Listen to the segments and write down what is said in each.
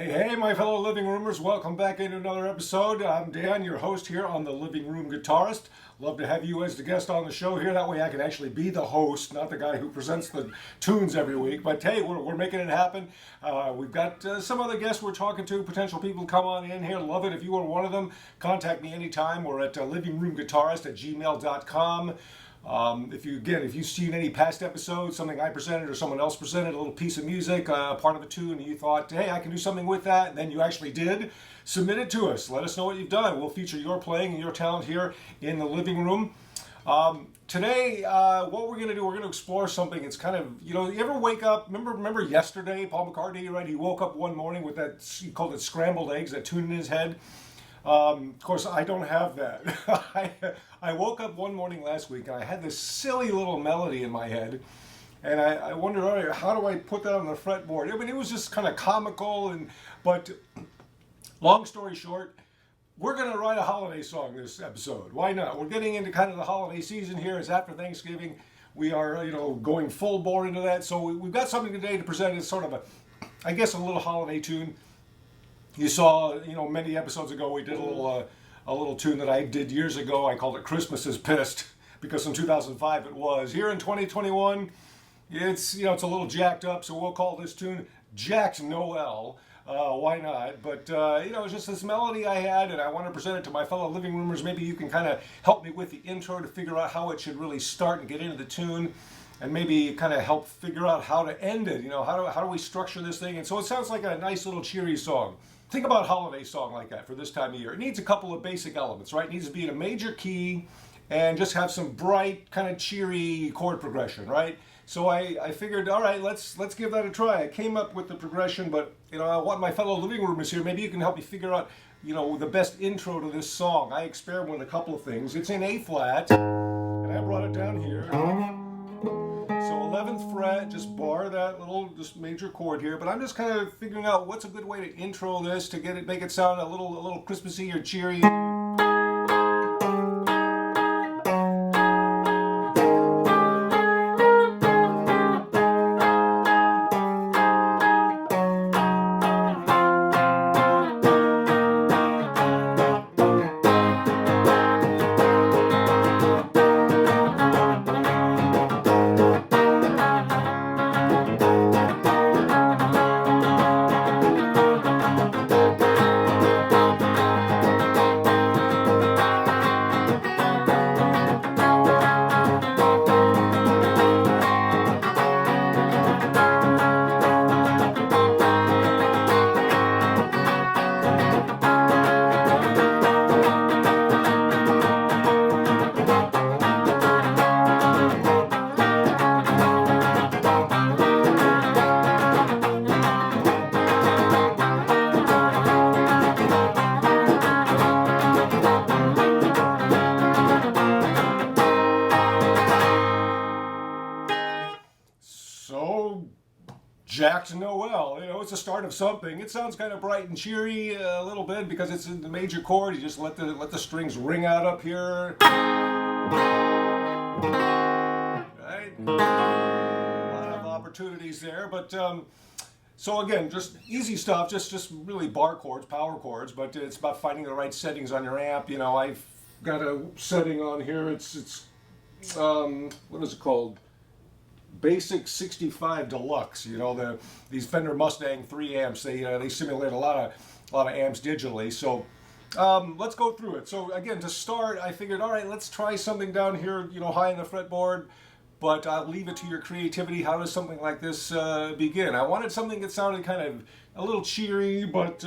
Hey, my fellow living roomers, welcome back into another episode. I'm Dan, your host here on the Living Room Guitarist. Love to have you as the guest on the show here. That way I can actually be the host, not the guy who presents the tunes every week. But hey, we're making it happen. We've got some other guests we're talking to, potential people come on in here. Love it. If you are one of them, contact me anytime. We're at livingroomguitarist@gmail.com. If you've seen any past episodes, something I presented or someone else presented, a little piece of music, part of a tune, and you thought, hey, I can do something with that, and then you actually did, submit it to us. Let us know what you've done. We'll feature your playing and your talent here in the living room. Today, what we're going to do, we're going to explore something. It's kind of, you ever wake up, remember yesterday, Paul McCartney, right? He woke up one morning with that, he called it scrambled eggs, that tune in his head. Of course, I don't have that. I woke up one morning last week and I had this silly little melody in my head, and I wondered, all right, how do I put that on the fretboard? I mean, it was just kind of comical, but long story short, we're going to write a holiday song this episode. Why not? We're getting into kind of the holiday season here. It's after Thanksgiving. We are, going full bore into that. So we've got something today to present as sort of a little holiday tune. You saw, many episodes ago we did a little tune that I did years ago. I called it Christmas is Pissed, because in 2005 it was. Here in 2021, it's a little jacked up, so we'll call this tune Jacked Noel. Why not? But it's just this melody I had, and I want to present it to my fellow living roomers. Maybe you can kind of help me with the intro to figure out how it should really start and get into the tune, and maybe kind of help figure out how to end it. How do we structure this thing? And so it sounds like a nice little cheery song. Think about a holiday song like that for this time of year. It needs a couple of basic elements, right? It needs to be in a major key and just have some bright, kind of cheery chord progression, right? So I figured, all right, let's give that a try. I came up with the progression, but I want my fellow living roomers here. Maybe you can help me figure out, the best intro to this song. I experimented with a couple of things. It's in A flat, and I brought it down here. So 11th fret, just bar that little major chord here, but I'm just kind of figuring out what's a good way to intro this to make it sound a little Christmassy or cheery. Jacked Noel, it's the start of something. It sounds kind of bright and cheery a little bit because it's in the major chord. You just let the strings ring out up here. Right? A lot of opportunities there, but so again, just easy stuff, just really bar chords, power chords, but it's about finding the right settings on your amp. I've got a setting on here. It's what is it called? Basic 65 Deluxe. These Fender Mustang 3 amps. They simulate a lot of amps digitally. So let's go through it. So again, to start, I figured, all right, let's try something down here, high in the fretboard. But I'll leave it to your creativity. How does something like this begin? I wanted something that sounded kind of a little cheery, but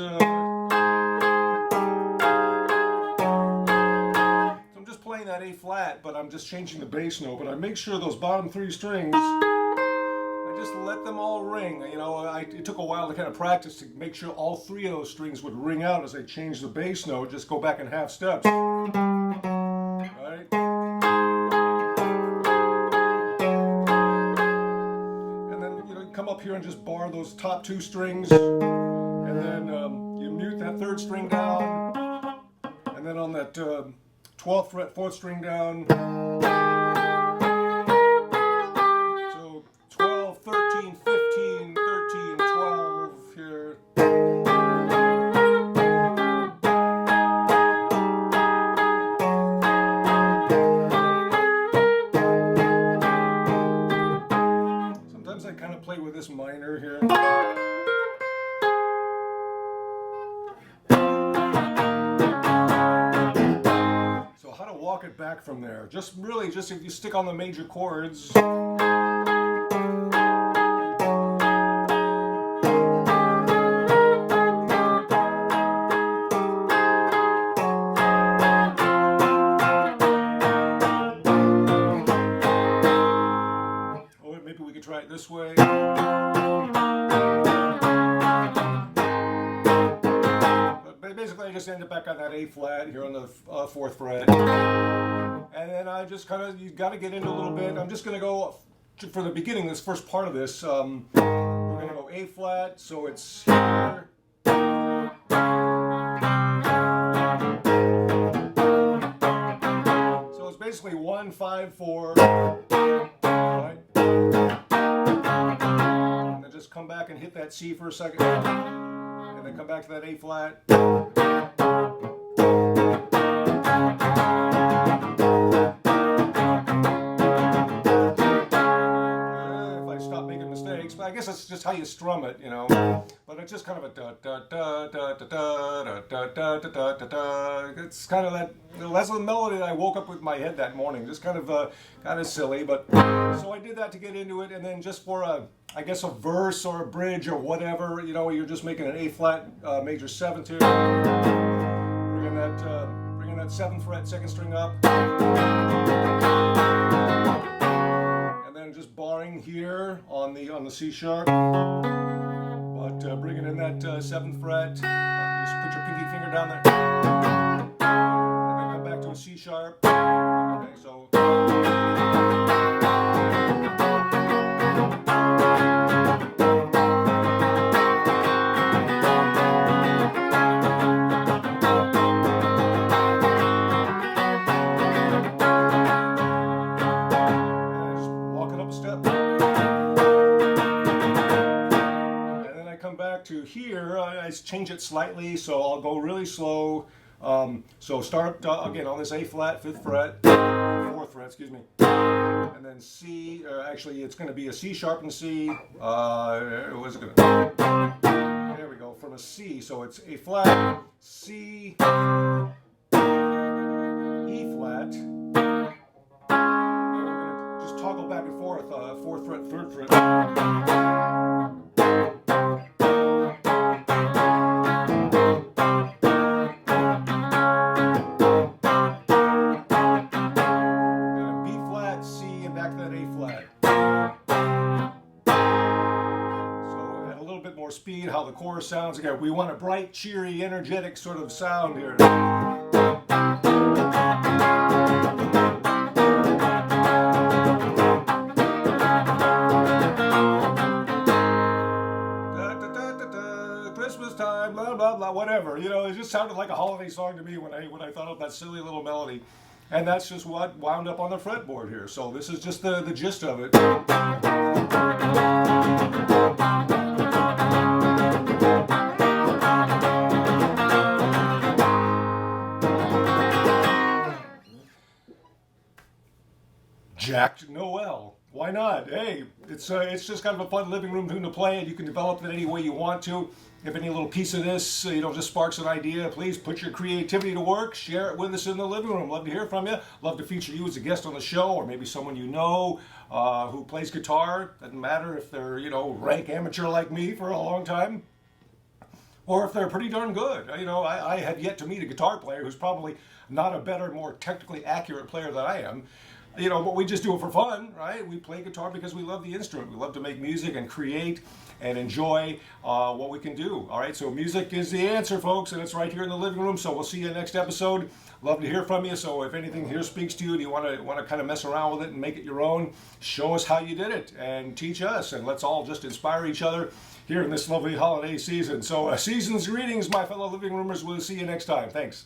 playing that A flat, but I'm just changing the bass note. But I make sure those bottom three strings, I just let them all ring. It took a while to kind of practice to make sure all three of those strings would ring out as I change the bass note. Just go back in half steps. Right? And then come up here and just bar those top two strings, and then you mute that third string down, and then on that 12th fret, 4th string down. So 12, 13, 15, 13, 12 here. back from there. Just really, just if you stick on the major chords. Or maybe we could try it this way. Basically, I just end it back on that A flat here on the 4th fret. And then I just kind of, you got to get into a little bit. I'm just going to go, for the beginning, this first part of this, we're going to go A flat, so it's here. So it's basically 1, 5, 4, right? And then just come back and hit that C for a second. And then come back to that A flat. If I stop making mistakes, but I guess that's just how you strum it, you know. But it's just kind of a da da da da da da da da da da da da. It's kind of that. That's the melody that I woke up with in my head that morning. Just kind of silly, but so I did that to get into it, and then just for I guess a verse or a bridge or whatever, you know, you're just making an A flat major 7th here, bringing that 7th fret 2nd string up, and then just barring here on the C sharp, but bringing in that 7th fret, just put your pinky finger down there, and then come back to a C sharp. Okay, so. To here, I change it slightly, so I'll go really slow. So start again on this A flat 5th fret, 4th fret, excuse me, and then C. Actually, it's going to be a C sharp and C. Was it going? There we go. From a C, so it's A flat, C, E flat. And we're going to just toggle back and forth. 4th fret, 3rd fret. Speed, how the chorus sounds. Again, we want a bright, cheery, energetic sort of sound here. Christmas time, blah blah blah, whatever. You know, it just sounded like a holiday song to me when I thought of that silly little melody, and that's just what wound up on the fretboard here. So this is just the gist of it. Jacked Noel. Why not? Hey, it's just kind of a fun living room tune to play, and you can develop it any way you want to. If any little piece of this, just sparks an idea, please put your creativity to work. Share it with us in the living room. Love to hear from you. Love to feature you as a guest on the show, or maybe someone you know who plays guitar. Doesn't matter if they're, rank amateur like me for a long time, or if they're pretty darn good. I have yet to meet a guitar player who's probably not a better, more technically accurate player than I am. But we just do it for fun, right? We play guitar because we love the instrument. We love to make music and create and enjoy what we can do. All right, so music is the answer, folks, and it's right here in the living room. So we'll see you next episode. Love to hear from you. So if anything here speaks to you and you want to kind of mess around with it and make it your own, show us how you did it and teach us, and let's all just inspire each other here in this lovely holiday season. So season's greetings, my fellow living roomers. We'll see you next time. Thanks.